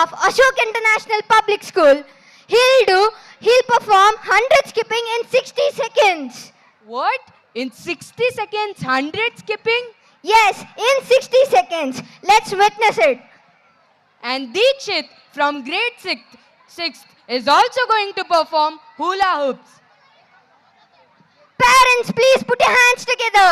of Ashok International Public School. He'll perform 100 skipping in 60 seconds. What? In 60 seconds, 100 skipping? Yes, in 60 seconds. Let's witness it. And Deekshit from grade 6th is also going to perform hula hoops. Parents, please put your hands together.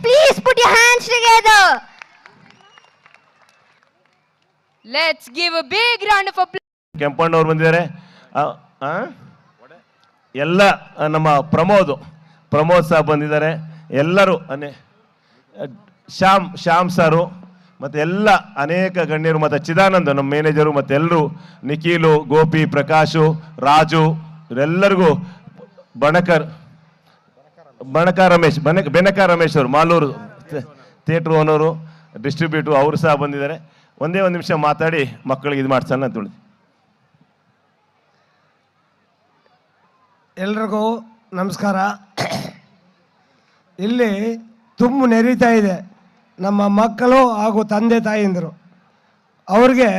Please put your hands together. Let's give a big round of applause. ಕೆಂಪಣ್ಣವ್ರು ಬಂದಿದ್ದಾರೆ. ಎಲ್ಲ ನಮ್ಮ ಪ್ರಮೋದ್ ಸಾಬ್ ಬಂದಿದ್ದಾರೆ. ಎಲ್ಲರೂ ಶ್ಯಾಮ್ ಸಾರು ಮತ್ತು ಎಲ್ಲ ಅನೇಕ ಗಣ್ಯರು ಮತ್ತು ಚಿದಾನಂದ್ ನಮ್ಮ ಮ್ಯಾನೇಜರು ಮತ್ತು ಎಲ್ಲರೂ ನಿಖಿಲು, ಗೋಪಿ, ಪ್ರಕಾಶು, ರಾಜು ಇವರೆಲ್ಲರಿಗೂ ಬೆನಕ ರಮೇಶ್ ಅವರು ಮಾಲೂರು ಥಿಯೇಟ್ರ್ ಓನರು ಡಿಸ್ಟ್ರಿಬ್ಯೂಟ್ರು ಅವರು ಸಹ ಬಂದಿದ್ದಾರೆ. ಒಂದೇ ಒಂದು ನಿಮಿಷ ಮಾತಾಡಿ ಮಕ್ಕಳಿಗೆ ಇದು ಮಾಡ್ಸೋಣ ಅಂತ ಹೇಳಿ. ಎಲ್ರಿಗೂ ನಮಸ್ಕಾರ. ಇಲ್ಲಿ ತುಂಬ ನೆರೀತಾ ಇದೆ ನಮ್ಮ ಮಕ್ಕಳು ಹಾಗೂ ತಂದೆ ತಾಯಿಂದರು. ಅವ್ರಿಗೆ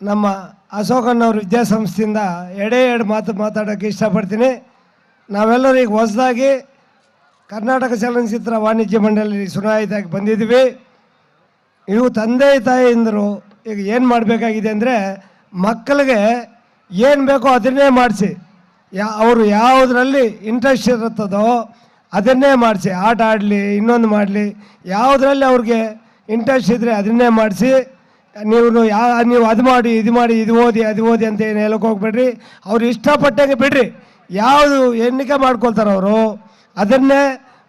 ನಮ್ಮ ಅಶೋಕಣ್ಣವ್ರ ವಿದ್ಯಾಸಂಸ್ಥೆಯಿಂದ ಎರಡು ಮಾತು ಮಾತಾಡೋಕ್ಕೆ ಇಷ್ಟಪಡ್ತೀನಿ. ನಾವೆಲ್ಲರೂ ಈಗ ಹೊಸದಾಗಿ ಕರ್ನಾಟಕ ಚಲನಚಿತ್ರ ವಾಣಿಜ್ಯ ಮಂಡಳಿ ಚುನಾಯಿತಾಗಿ ಬಂದಿದ್ದೀವಿ. ಇವು ತಂದೆ ತಾಯಿಂದರು ಈಗ ಏನು ಮಾಡಬೇಕಾಗಿದೆ ಅಂದರೆ ಮಕ್ಕಳಿಗೆ ಏನು ಬೇಕೋ ಅದನ್ನೇ ಮಾಡಿಸಿ, ಅವರು ಯಾವುದರಲ್ಲಿ ಇಂಟ್ರೆಸ್ಟ್ ಇರುತ್ತದೋ ಅದನ್ನೇ ಮಾಡಿಸಿ, ಆಟ ಆಡಲಿ ಇನ್ನೊಂದು ಮಾಡಲಿ, ಯಾವುದರಲ್ಲಿ ಅವ್ರಿಗೆ ಇಂಟ್ರೆಸ್ಟ್ ಇದ್ದರೆ ಅದನ್ನೇ ಮಾಡಿಸಿ. ನೀವು ಅದು ಮಾಡಿ ಇದು ಓದಿ ಅಂತ ಏನು ಹೇಳೋಕೆ ಹೋಗ್ಬೇಡ್ರಿ. ಅವ್ರು ಇಷ್ಟಪಟ್ಟಂಗೆ ಬಿಡ್ರಿ. ಯಾವುದು ಎಣ್ಣಿಕೆ ಮಾಡ್ಕೊಳ್ತಾರೆ ಅವರು ಅದನ್ನೇ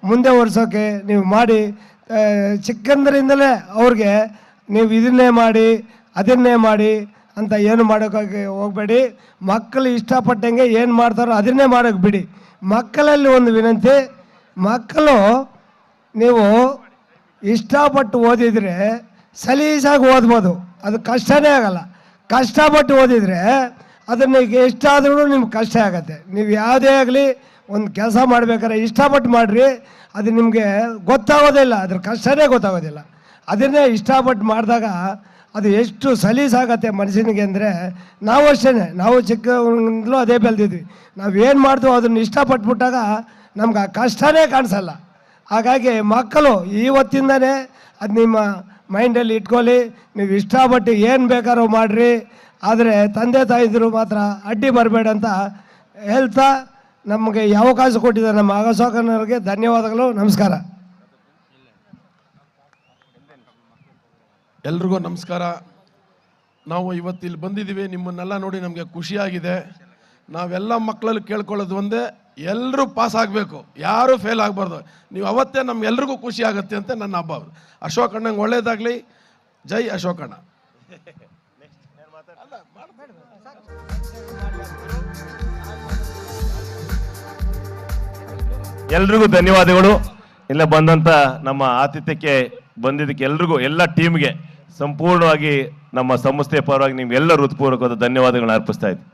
ಮುಂದೆ ಓಡಿಸೋಕ್ಕೆ ನೀವು ಮಾಡಿ. ಚಿಕ್ಕಂದರಿಂದಲೇ ಅವ್ರಿಗೆ ನೀವು ಇದನ್ನೇ ಮಾಡಿ ಅದನ್ನೇ ಮಾಡಿ ಅಂತ ಏನು ಮಾಡೋಕ್ಕೆ ಹೋಗಬೇಡಿ. ಮಕ್ಕಳು ಇಷ್ಟಪಟ್ಟಂಗೆ ಏನು ಮಾಡ್ತಾರೋ ಅದನ್ನೇ ಮಾಡೋಕ್ಕೆ ಬಿಡಿ. ಮಕ್ಕಳಲ್ಲಿ ಒಂದು ವಿನಂತಿ, ಮಕ್ಕಳು ನೀವು ಇಷ್ಟಪಟ್ಟು ಓದಿದರೆ ಸಲೀಸಾಗಿ ಓದ್ಬೋದು. ಅದು ಕಷ್ಟನೇ ಆಗಲ್ಲ. ಕಷ್ಟಪಟ್ಟು ಓದಿದರೆ ಅದನ್ನು ಈಗ ಎಷ್ಟಾದ್ರೂ ನಿಮ್ಗೆ ಕಷ್ಟ ಆಗುತ್ತೆ. ನೀವು ಯಾವುದೇ ಆಗಲಿ ಒಂದು ಕೆಲಸ ಮಾಡ್ಬೇಕಾದ್ರೆ ಇಷ್ಟಪಟ್ಟು ಮಾಡಿರಿ, ಅದು ನಿಮಗೆ ಗೊತ್ತಾಗೋದಿಲ್ಲ, ಅದ್ರ ಕಷ್ಟನೇ ಗೊತ್ತಾಗೋದಿಲ್ಲ. ಅದನ್ನೇ ಇಷ್ಟಪಟ್ಟು ಮಾಡಿದಾಗ ಅದು ಎಷ್ಟು ಸಲೀಸಾಗತ್ತೆ ಮನುಷ್ಯನಿಗೆ ಅಂದರೆ, ನಾವು ಅಷ್ಟೇ, ನಾವು ಚಿಕ್ಕಂದಲೂ ಅದೇ ಬೆಳೆದಿದ್ವಿ. ನಾವು ಏನು ಮಾಡ್ತೀವೋ ಅದನ್ನು ಇಷ್ಟಪಟ್ಬಿಟ್ಟಾಗ ನಮ್ಗೆ ಆ ಕಷ್ಟನೇ ಕಾಣಿಸಲ್ಲ. ಹಾಗಾಗಿ ಮಕ್ಕಳು ಇವತ್ತಿಂದನೇ ಅದು ನಿಮ್ಮ ಮೈಂಡಲ್ಲಿ ಇಟ್ಕೊಳ್ಳಿ. ನೀವು ಇಷ್ಟಪಟ್ಟು ಏನು ಬೇಕಾದ್ರೂ ಮಾಡಿರಿ, ಆದರೆ ತಂದೆ ತಾಯಿದ್ರು ಮಾತ್ರ ಅಡ್ಡಿ ಬರಬೇಡ ಅಂತ ಹೇಳ್ತಾ ನಮಗೆ ಈ ಅವಕಾಶ ಕೊಟ್ಟಿದ್ದಾರೆ ನಮ್ಮ ಅಶೋಕಣ್ಣವ್ರಿಗೆ ಧನ್ಯವಾದಗಳು. ನಮಸ್ಕಾರ. ಎಲ್ರಿಗೂ ನಮಸ್ಕಾರ. ನಾವು ಇವತ್ತಿಲ್ಲಿ ಬಂದಿದ್ದೀವಿ, ನಿಮ್ಮನ್ನೆಲ್ಲ ನೋಡಿ ನಮಗೆ ಖುಷಿಯಾಗಿದೆ. ನಾವೆಲ್ಲ ಮಕ್ಕಳಲ್ಲಿ ಕೇಳ್ಕೊಳ್ಳೋದು ಒಂದೇ, ಎಲ್ಲರೂ ಪಾಸ್ ಆಗಬೇಕು, ಯಾರೂ ಫೇಲ್ ಆಗಬಾರ್ದು. ನೀವು ಅವತ್ತೇ ನಮ್ಗೆಲ್ರಿಗೂ ಖುಷಿ ಆಗುತ್ತೆ ಅಂತ ನನ್ನ ಹಬ್ಬ. ಅಶೋಕಣ್ಣಂಗೆ ಒಳ್ಳೇದಾಗಲಿ. ಜೈ ಅಶೋಕಣ್ಣ. ಎಲ್ರಿಗೂ ಧನ್ಯವಾದಗಳು. ಇಲ್ಲ ಬಂದಂಥ ನಮ್ಮ ಆತಿಥ್ಯಕ್ಕೆ ಬಂದಿದ್ದಕ್ಕೆ ಎಲ್ರಿಗೂ, ಎಲ್ಲ ಟೀಮ್ಗೆ ಸಂಪೂರ್ಣವಾಗಿ ನಮ್ಮ ಸಂಸ್ಥೆಯ ಪರವಾಗಿ ನಿಮ್ಗೆಲ್ಲರೂ ಹೃತ್ಪೂರ್ವಕವಾದ ಧನ್ಯವಾದಗಳನ್ನ ಅರ್ಪಿಸ್ತಾ ಇದ್ದೀನಿ.